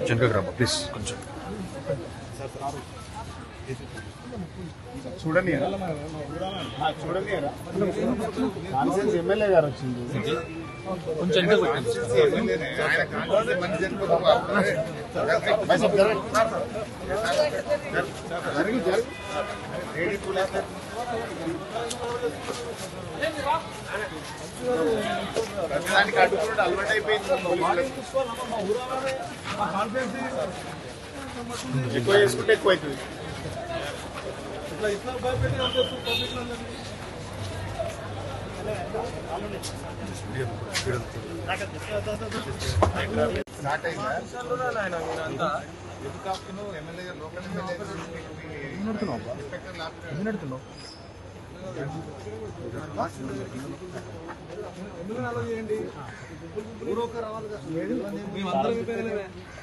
జనకగ్రామ please కొంచెం చూడండి చూడండి కాన్ఫరెన్స్ ఎమ్మెల్యే గారు వచ్చింది కొంచెం ప్రతిదానికి అడ్డుకుంటే అలవాటు అయిపోయింది. ఎక్కువ చేసుకుంటే ఎక్కువ అవుతుంది. స్టార్ట్ అయిందా ఎమ్మెల్యే లోకల్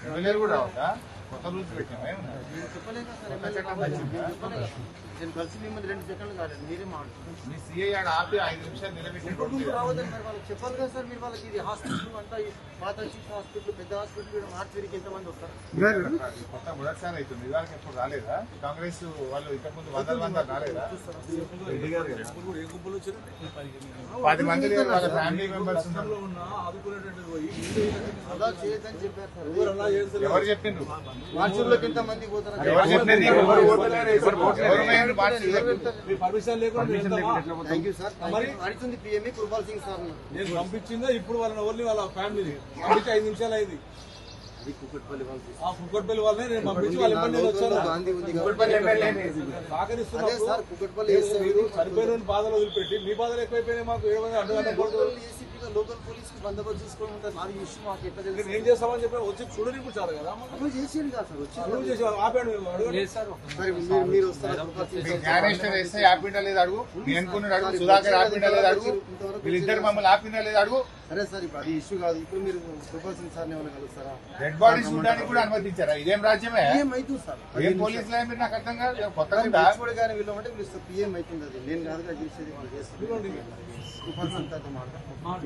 ఎమ్మెల్యే కూడా రావద్దా? కొత్త రూల్స్ పెట్టామా? నేను కలిసి మిమ్మల్ని 2 సెకండ్లు కాలేదు, మీరే మాట్లాడుతున్నారు. మీ సీఐ ఆడ ఆపి 5 నిమిషాలు నిలబెట్టి రావద్దని సార్ వాళ్ళకి చెప్పాలి కదా సార్. మీరు వాళ్ళకి ఇది హాస్పిటల్ అంతా పాత హాస్పిటల్ పెద్ద హాస్పిటల్ మార్చిరికి ఎంతమంది వస్తారు? కొత్త మొదటిసారి అవుతుంది. ఇవాళ ఎప్పుడు రాలేదా? కాంగ్రెస్ వాళ్ళు ఇంతకుముందు 100 రాలేదా? 10 మంది వాళ్ళ ఫ్యామిలీ మెంబర్స్ అలా చేయొద్దని చెప్పారు సార్. ఎవరు చెప్పిండ్రు? మార్చిలోకి ఎంతమంది పోతారు? ఎవరు చెప్పింది? Thank you sir. అడుగుతుంది పిఎంఈ కృపాల్ సింగ్ సార్. నేను పంపించిందా ఇప్పుడు వాళ్ళని ఓన్లీ వాళ్ళ ఫ్యామిలీ పంపించి 5 నిమిషాలు అయింది. కుక్కట్పల్లి వాళ్ళు కుక్కట్పల్లి వాళ్ళనే నేను పంపించి వాళ్ళ ఇబ్బంది వచ్చాను. గాంధీ ఉంది సహకరిస్తున్నారు సార్. కుక్కట్పల్లి చనిపోయిన బాధలు వదిలిపెట్టి మీ బాధలు ఎక్కువైపోయినాయి. మాకు లోకల్ పోలీస్ కి బందోబస్తు చూసుకొని ఉంటారు. అది ఇష్యూ మాకు ఎట్లా తెలుసు? ఏం చేస్తామని చెప్పి వచ్చి చూడని చాలు కదా. చేసేది కాదు సార్. వచ్చి చేసి ఆపాడు మీరు వస్తారు. జ్ఞానేశ్వర్ వేస్తే ఆపిండా లేదు అడుగు. నేను అడుగు. సుధాకర్ ఆపిండా లేదు అడుగు. వీళ్ళిద్దరు మమ్మల్ని ఆపిండా లేదు అడుగు. సరే సార్, ఇప్పుడు అది ఇష్యూ కాదు. ఇప్పుడు మీరు కృపాల్ సింగ్ సార్ ఏమైనా కలుస్తారా? డెడ్ బాడీ చూడడానికి కూడా అనుమతించారా? ఇదేం రాజ్యమే? పిఎం అవుతుంది సార్. ఏం పోలీసులు మీరు నాకు అర్థం కాదు. కొత్తగా గానీ వీళ్ళమంటే పిలుస్తారు. పిఎం అవుతుంది. అది నేను కాదుగా చూసేది, వాళ్ళు చేస్తారు. కృపాల్ సింగ్ సార్తో మాట్లాడుతున్నాను.